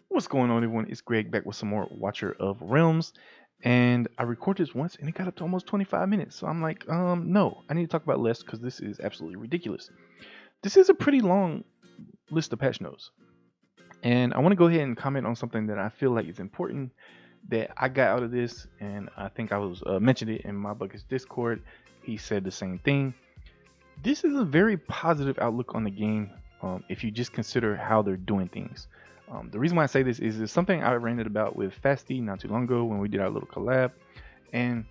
What's going on, everyone? It's Greg back with some more Watcher of Realms, and I recorded this once and it got up to almost 25 minutes. So I'm like, no, I need to talk about less because this is absolutely ridiculous. This is a pretty long list of patch notes, and I want to go ahead and comment on something that I feel like is important that I got out of this, and I think I was mentioned it in my bucket's Discord. He said the same thing. This is a very positive outlook on the game if you just consider how they're doing things. The reason why I say this is it's something I ranted about with Fasty not too long ago when we did our little collab, and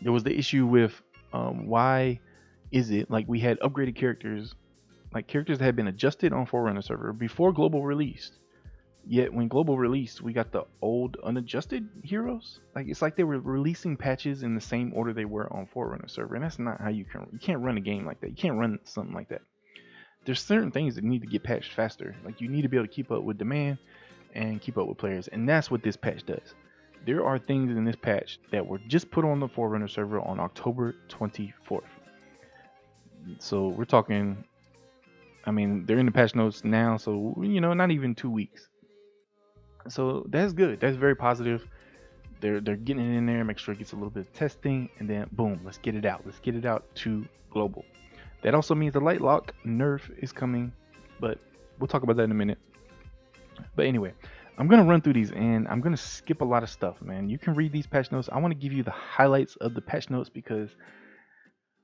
there was the issue with why is it like we had upgraded characters, like characters that had been adjusted on Forerunner server before global released. Yet when global released, we got the old unadjusted heroes. Like it's like they were releasing patches in the same order they were on Forerunner server, and that's not how you can't run a game like that. You can't run something like that. There's certain things that need to get patched faster. Like you need to be able to keep up with demand and keep up with players, and that's what this patch does. There are things in this patch that were just put on the Forerunner server on October 24th. So we're talking, I mean, they're in the patch notes now, so not even 2 weeks. So that's good. That's very positive. They're getting it in there, make sure it gets a little bit of testing, and then boom, let's get it out. Let's get it out to global. That also means the Lightlock Nerf is coming, but we'll talk about that in a minute. But anyway, I'm gonna run through these and I'm gonna skip a lot of stuff, man. You can read these patch notes. I want to give you the highlights of the patch notes because,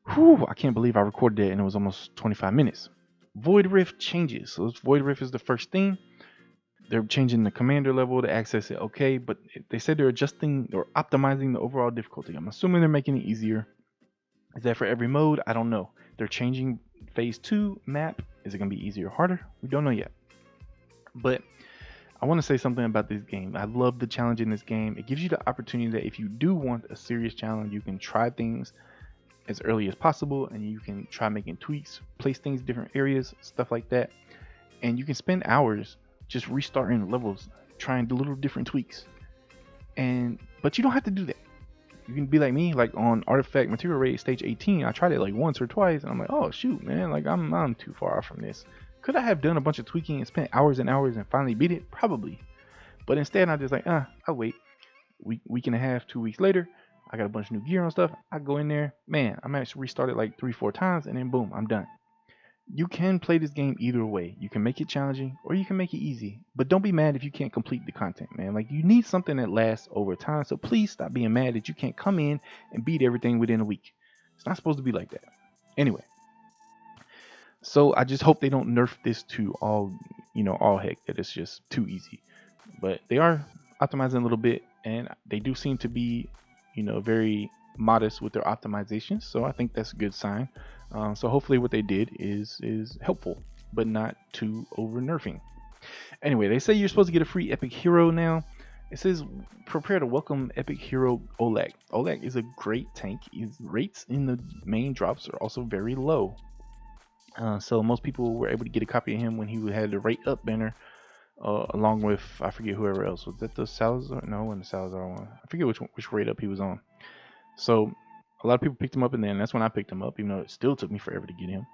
I can't believe I recorded it and it was almost 25 minutes. Void Rift changes. So Void Rift is the first thing. They're changing the commander level to access it, okay, but they said they're adjusting or optimizing the overall difficulty. I'm assuming they're making it easier. Is that for every mode? I don't know. They're changing phase 2 map. Is it going to be easier or harder? We don't know yet. But I want to say something about this game. I love the challenge in this game. It gives you the opportunity that if you do want a serious challenge, you can try things as early as possible and you can try making tweaks, place things in different areas, stuff like that. And you can spend hours just restarting levels, trying the little different tweaks. But you don't have to do that. You can be like me, like on Artifact Material Raid Stage 18. I tried it like once or twice, and I'm like, oh shoot, man, like I'm too far off from this. Could I have done a bunch of tweaking and spent hours and hours and finally beat it? Probably. But instead, I just like, I'll wait. Week and a half, 2 weeks later, I got a bunch of new gear and stuff. I go in there, man, I managed to restart it like 3-4 times, and then boom, I'm done. You can play this game either way. You can make it challenging or you can make it easy. But don't be mad if you can't complete the content, man. Like you need something that lasts over time. So please stop being mad that you can't come in and beat everything within a week. It's not supposed to be like that. Anyway, so I just hope they don't nerf this to all heck, that it's just too easy. But they are optimizing a little bit and they do seem to be, very modest with their optimizations. So I think that's a good sign. So hopefully what they did is helpful, but not too over nerfing. Anyway, they say you're supposed to get a free epic hero now. It says prepare to welcome epic hero Oleg. Oleg is a great tank. His rates in the main drops are also very low. So most people were able to get a copy of him when he had the rate up banner, along with I forget whoever else. Was that the Salazar? No, when the Salazar one. I forget which rate up he was on. So a lot of people picked him up, and then that's when I picked him up, even though it still took me forever to get him.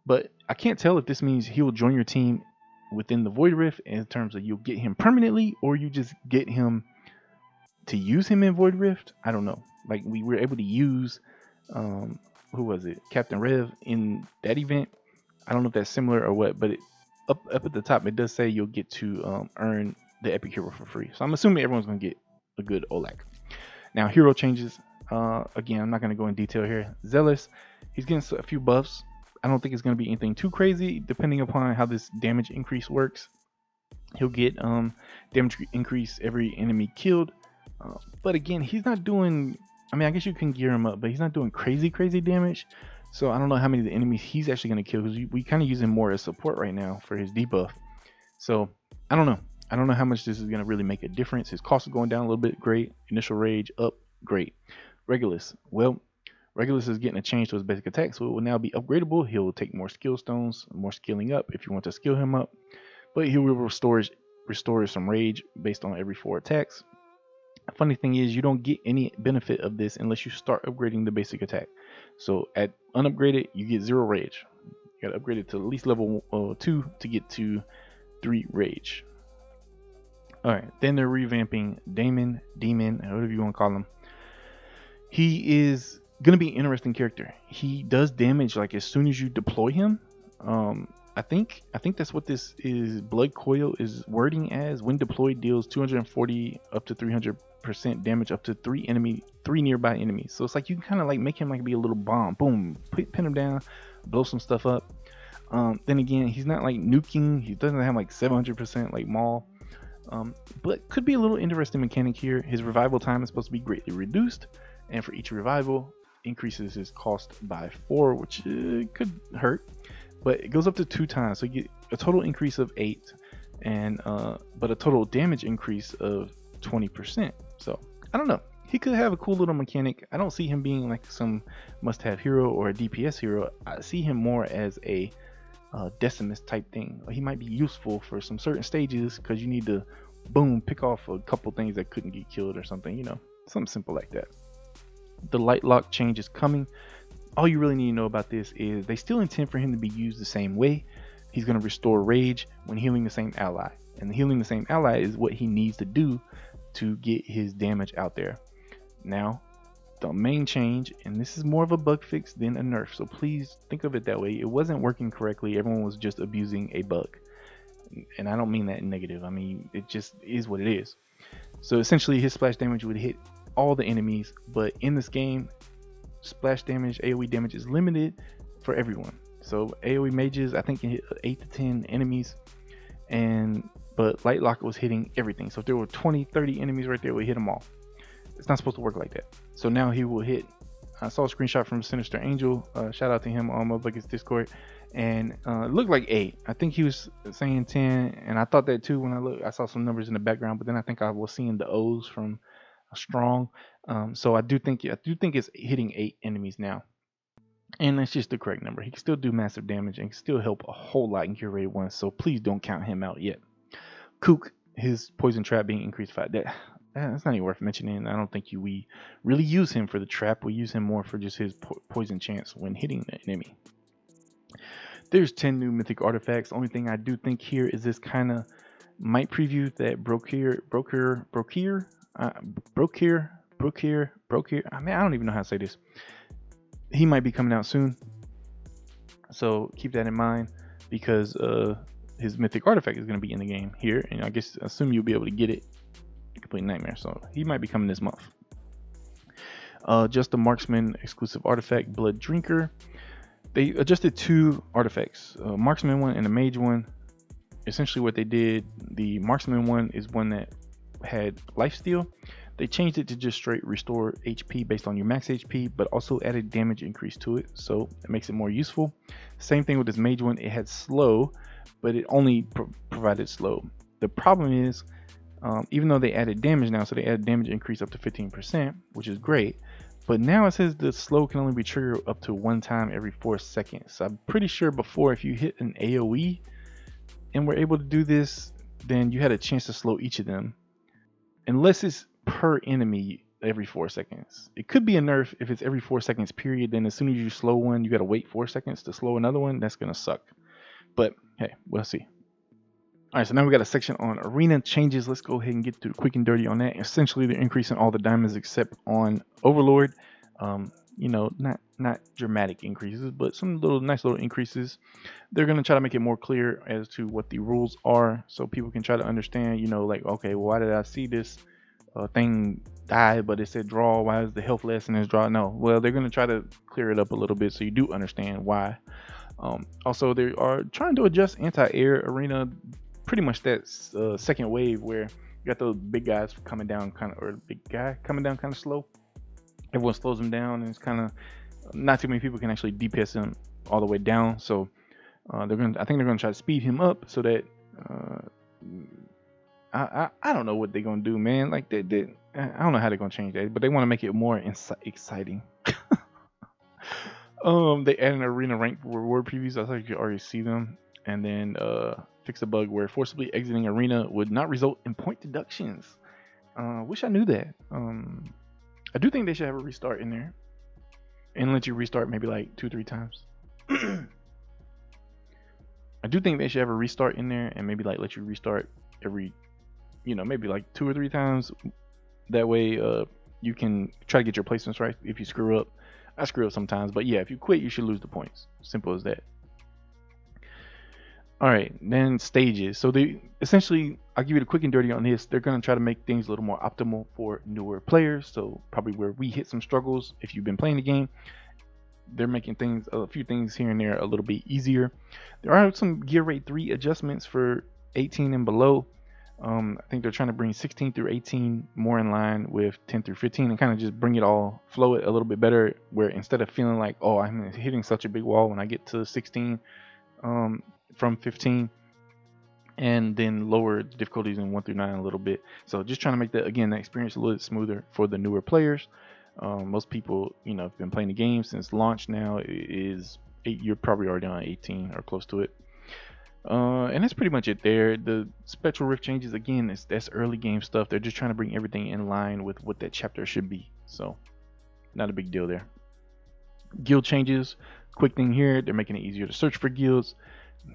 But I can't tell if this means he will join your team within the Void Rift in terms of you'll get him permanently, or you just get him to use him in Void Rift. I don't know. Like we were able to use, who was it? Captain Rev in that event. I don't know if that's similar or what, but up at the top it does say you'll get to earn the epic hero for free. So I'm assuming everyone's gonna get a good Oleg. Now hero changes. Again, I'm not going to go in detail here. Zealous, he's getting a few buffs. I don't think it's going to be anything too crazy, depending upon how this damage increase works. He'll get damage increase every enemy killed. But again, he's not doing, I mean, I guess you can gear him up, but he's not doing crazy damage. So I don't know how many of the enemies he's actually going to kill, because we kind of use him more as support right now for his debuff. So I don't know. I don't know how much this is going to really make a difference. His cost is going down a little bit. Great. Initial rage up. Great. Regulus. Well, Regulus is getting a change to his basic attack, so it will now be upgradable. He'll take more skill stones, more skilling up if you want to skill him up. But he will restore some rage based on every 4 attacks. The funny thing is you don't get any benefit of this unless you start upgrading the basic attack. So at unupgraded, you get 0 rage. You gotta upgrade it to at least level 2 to get to 3 rage. All right, then they're revamping Demon, whatever you want to call him. He is gonna be an interesting character. He does damage like as soon as you deploy him. I think that's what this is. Blood Coil is wording as when deployed deals 240 up to 300% damage up to three nearby enemies. So it's like you can kind of like make him like be a little bomb. Boom, pin him down, blow some stuff up. Then again, he's not like nuking. He doesn't have like 700% like Maul. But could be a little interesting mechanic here. His revival time is supposed to be greatly reduced, and for each revival increases his cost by 4, which could hurt, but it goes up to 2 times, so you get a total increase of 8, and but a total damage increase of 20%. So I don't know, he could have a cool little mechanic. I don't see him being like some must-have hero or a DPS hero. I see him more as a Decimus type thing. He might be useful for some certain stages because you need to boom pick off a couple things that couldn't get killed or something, you know, something simple like that. The Lightlock change is coming. All you really need to know about this is they still intend for him to be used the same way. He's going to restore rage when healing the same ally, and healing the same ally is what he needs to do to get his damage out there. Now the main change, and this is more of a bug fix than a nerf, so please think of it that way. It wasn't working correctly. Everyone was just abusing a bug, and I don't mean that negative. I mean, it just is what it is. So essentially his splash damage would hit all the enemies, but in this game splash damage, AoE damage is limited for everyone. So AoE mages I think can hit 8 to 10 enemies, but Lightlock was hitting everything. So if there were 20-30 enemies right there, it would hit them all. It's not supposed to work like that. So now he will hit. I saw a screenshot from Sinister Angel. Shout out to him on Motherfuckers Discord, and it looked like 8. I think he was saying 10, and I thought that too when I looked. I saw some numbers in the background, but then I think I was seeing the O's from Strong. So I do think it's hitting 8 enemies now, and that's just the correct number. He can still do massive damage and can still help a whole lot in curated ones. So please don't count him out yet. Kook, his poison trap being increased 5. That's not even worth mentioning. I don't think we really use him for the trap. We use him more for just his poison chance when hitting the enemy. There's 10 new mythic artifacts. Only thing I do think here is this kind of might preview that Brokier. I mean, I don't even know how to say this. He might be coming out soon, so keep that in mind, because his mythic artifact is going to be in the game here, and I guess assume you'll be able to get it. Complete nightmare. So he might be coming this month. Just a marksman exclusive artifact, Blood Drinker. They adjusted 2 artifacts, marksman one and a mage one. Essentially what they did, the marksman one is one that had lifesteal. They changed it to just straight restore HP based on your max HP, but also added damage increase to it, so it makes it more useful. Same thing with this mage one. It had slow, but it only provided slow. The problem is, even though they added damage now, so they added damage increase up to 15%, which is great, but now it says the slow can only be triggered up to 1 time every 4 seconds. So I'm pretty sure before, if you hit an AoE and were able to do this, then you had a chance to slow each of them, unless it's per enemy every 4 seconds. It could be a nerf if it's every 4 seconds period. Then as soon as you slow one, you got to wait 4 seconds to slow another one. That's gonna suck, but hey, we'll see. All right, so now we got a section on arena changes. Let's go ahead and get to the quick and dirty on that. Essentially, they're increasing all the diamonds except on Overlord. You know, not dramatic increases, but some nice little increases. They're gonna try to make it more clear as to what the rules are, so people can try to understand. You know, like, okay, well, why did I see this thing die, but it said draw? Why is the health less and it's draw? No, well, they're gonna try to clear it up a little bit so you do understand why. Also, they are trying to adjust anti-air arena. Pretty much that second wave where you got those big guys coming down kind of slow. Everyone slows them down, and it's kind of not too many people can actually DPS him all the way down. So I think they're gonna try to speed him up so that I don't know what they're gonna do, man. Like I don't know how they're gonna change that, but they want to make it more exciting. They added an arena rank reward previews. I thought you could already see them, and then fix a bug where forcibly exiting arena would not result in point deductions. Wish I knew that. I do think they should have a restart in there and let you restart maybe like 2-3 times. I do think they should have a restart in there and maybe like let you restart every maybe like 2 or 3 times. That way, you can try to get your placements right. If you screw up, I screw up sometimes, but yeah, if you quit, you should lose the points. Simple as that. All right, then stages. So they essentially, I'll give you the quick and dirty on this. They're gonna try to make things a little more optimal for newer players. So probably where we hit some struggles, if you've been playing the game, they're making things, a few things here and there, a little bit easier. There are some gear rate 3 adjustments for 18 and below. I think they're trying to bring 16 through 18 more in line with 10 through 15 and kind of just bring it all, flow it a little bit better, where instead of feeling like, oh, I'm hitting such a big wall when I get to 16 from 15, and then lower difficulties in 1 through 9 a little bit. So just trying to make that, again, that experience a little bit smoother for the newer players. Most people, have been playing the game since launch now. You're probably already on 18 or close to it. And that's pretty much it there. The Spectral Rift changes, again, that's early game stuff. They're just trying to bring everything in line with what that chapter should be. So not a big deal there. Guild changes, quick thing here. They're making it easier to search for guilds.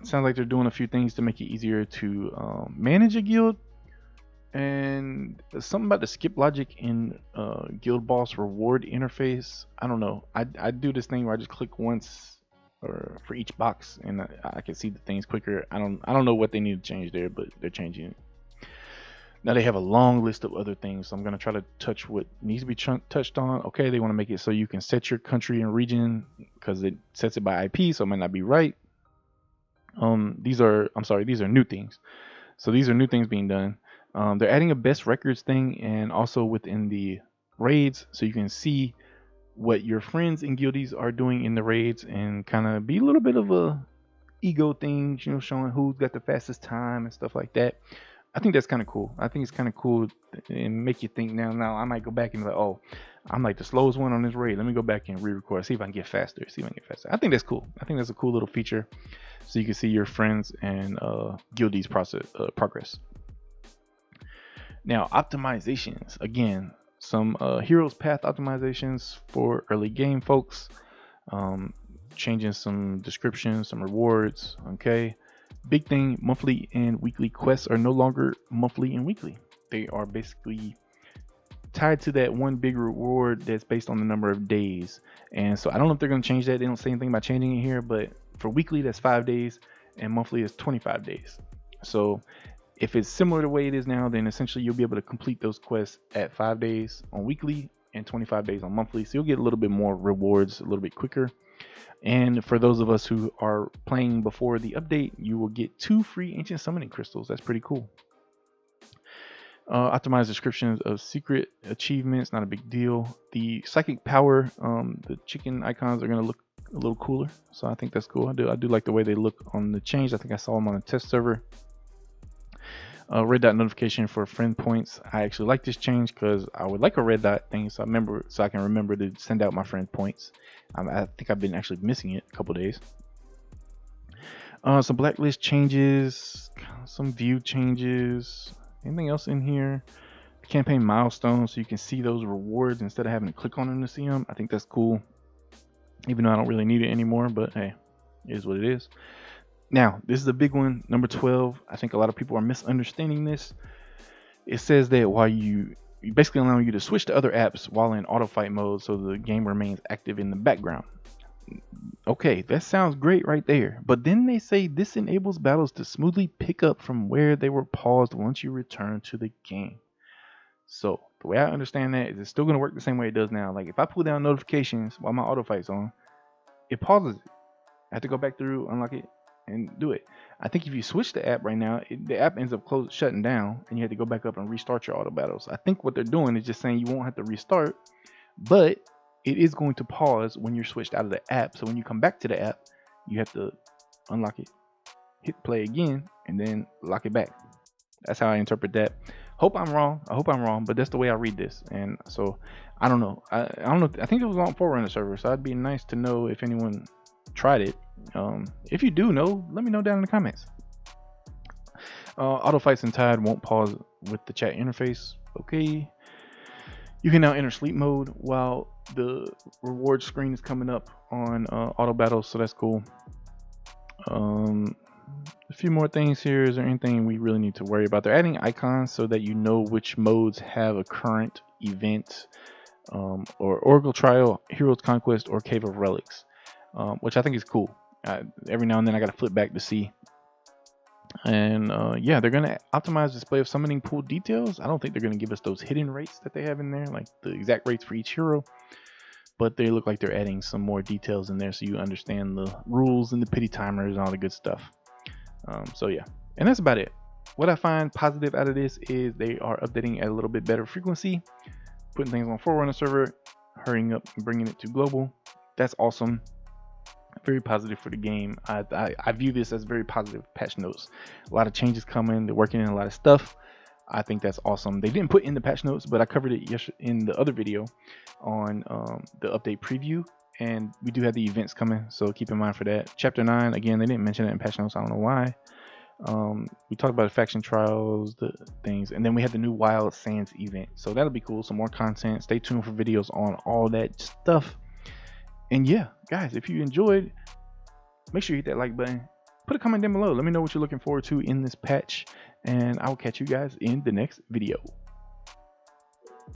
It sounds like they're doing a few things to make it easier to manage a guild. And something about the skip logic in guild boss reward interface. I don't know. I do this thing where I just click once or for each box, and I can see the things quicker. I don't know what they need to change there, but they're changing it. Now they have a long list of other things, so I'm going to try to touch what needs to be touched on. Okay, they want to make it so you can set your country and region because it sets it by IP, so it might not be right. These are new things. So these are new things being done. They're adding a best records thing, and also within the raids, so you can see what your friends and guildies are doing in the raids, and kind of be a little bit of a ego thing, showing who's got the fastest time and stuff like that. I think that's kind of cool. I think it's kind of cool and make you think. Now I might go back and be like, oh, I'm like the slowest one on this raid. Let me go back and re-record, see if I can get faster. I think that's cool. I think that's a cool little feature, so you can see your friends and guildies progress. Now, optimizations. Again, some heroes path optimizations for early game folks. Changing some descriptions, some rewards. Okay. Big thing, monthly and weekly quests are no longer monthly and weekly. They are basically tied to that one big reward that's based on the number of days. And so I don't know if they're going to change that. They don't say anything about changing it here, but for weekly, that's 5 days, and monthly is 25 days. So if it's similar to the way it is now, then essentially you'll be able to complete those quests at 5 days on weekly and 25 days on monthly. So you'll get a little bit more rewards a little bit quicker. And for those of us who are playing before the update, you will get 2 free ancient summoning crystals. That's pretty cool. Optimized descriptions of secret achievements, not a big deal. The psychic power, the chicken icons are going to look a little cooler, so I think that's cool. I do like the way they look on the change. I think I saw them on a test server. Red dot notification for friend points. I actually like this change because I would like a red dot thing, so I can remember to send out my friend points. I think I've been actually missing it a couple days. Some blacklist changes, some view changes. Anything else in here? Campaign milestones, so you can see those rewards instead of having to click on them to see them. I think that's cool, even though I don't really need it anymore, but hey, it is what it is. Now, this is a big one, number 12. I think a lot of people are misunderstanding this. It says that while you basically allowing you to switch to other apps while in auto fight mode, so the game remains active in the background. Okay, that sounds great right there. But then they say this enables battles to smoothly pick up from where they were paused once you return to the game. So the way I understand that is it's still going to work the same way it does now. Like if I pull down notifications while my auto fight's on, it pauses it. I have to go back through, unlock it, and do it. I think if you switch the app right now, the app ends up shutting down, and you have to go back up and restart your auto battles. I think what they're doing is just saying you won't have to restart, but it is going to pause when you're switched out of the app. So when you come back to the app, you have to unlock it, hit play again, and then lock it back. That's how I interpret that. Hope I'm wrong. I hope I'm wrong, but that's the way I read this. And so I don't know. I don't know. I think it was on Forerunner server, so it'd be nice to know if anyone tried it. If you do know, let me know down in the comments. Auto fights and Tide won't pause with the chat interface. Okay. You can now enter sleep mode while the reward screen is coming up on auto battles, so that's cool. A few more things here. Is there anything we really need to worry about? They're adding icons so that you know which modes have a current event, or Oracle Trial, Heroes Conquest, or Cave of Relics, which I think is cool. Every now and then I got to flip back to see. And yeah, they're gonna optimize display of summoning pool details. I don't think they're gonna give us those hidden rates that they have in there, like the exact rates for each hero, but they look like they're adding some more details in there so you understand the rules and the pity timers and all the good stuff. So yeah, and that's about it. What I find positive out of this is they are updating at a little bit better frequency, putting things on Forerunner server, hurrying up and bringing it to global. That's awesome. Very positive for the game. I view this as very positive patch notes. A lot of changes coming. They're working in a lot of stuff. I think that's awesome. They didn't put in the patch notes, but I covered it in the other video on the update preview, and we do have the events coming, so keep in mind for that. Chapter 9, again, they didn't mention it in patch notes. I don't know why. We talked about the faction trials, the things, and then we have the new Wild Sands event, so that'll be cool. Some more content. Stay tuned for videos on all that stuff. And yeah, guys, if you enjoyed, make sure you hit that like button. Put a comment down below. Let me know what you're looking forward to in this patch, and I will catch you guys in the next video.